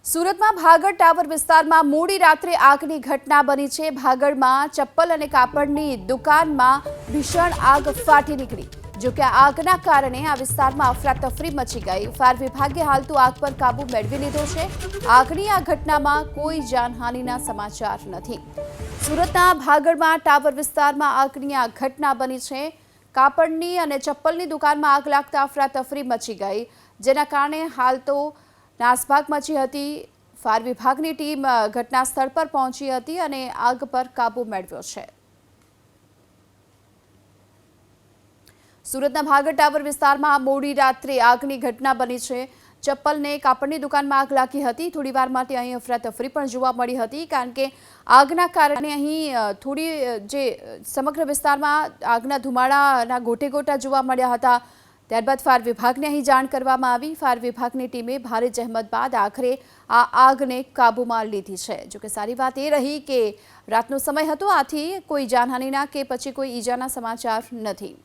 સુરતમાં ભાગળ ટાવર વિસ્તારમાં મોડી રાત્રે આગની ઘટના બની છે। ભાગળમાં ચપ્પલ અને કાપડની દુકાનમાં ભીષણ આગ ફાટી નીકળી। જો કે આગના કારણે આ વિસ્તારમાં અફરાતફરી મચી ગઈ। ફાયર વિભાગે હાલ તો આગ પર કાબુ મેળવી લીધો છે। આગની આ ઘટનામાં કોઈ જાનહાનિના સમાચાર નથી। સુરતના ભાગળમાં ટાવર વિસ્તારમાં આગની આ ઘટના બની છે। કાપડની અને ચપ્પલની દુકાનમાં આગ લાગતા અફરાતફરી મચી ગઈ, જેના કારણે હાલ તો નાસભાગ મચી હતી। ફાયર વિભાગની ટીમ ઘટના સ્થળ પર પહોંચી હતી અને આગ પર કાબુ મેળવ્યો છે। સુરતના ભાગળ ટાવર વિસ્તારમાં મોડી રાત્રે આગની ઘટના બની છે। ચપ્પલ ને કાપડની દુકાનમાં આગ લાગી હતી। થોડીવાર માટે અહીં અફરાતફરી પણ જોવા મળી હતી, કારણ કે આગના કારણે અહીં થોડી જે સમગ્ર વિસ્તારમાં આગના ધુમાડાના ગોટે ગોટા જોવા મળ્યા હતા। ત્યારબાદ ફાયર વિભાગને અહીં જાણ કરવામાં આવી। ફાયર વિભાગની ટીમે ભારે જહેમત બાદ આખરે આ આગને કાબૂમાં લીધી છે। જોકે સારી વાત એ રહી કે રાતનો સમય હતો, આથી કોઈ જાનહાનિના કે પછી કોઈ ઈજાના સમાચાર નથી।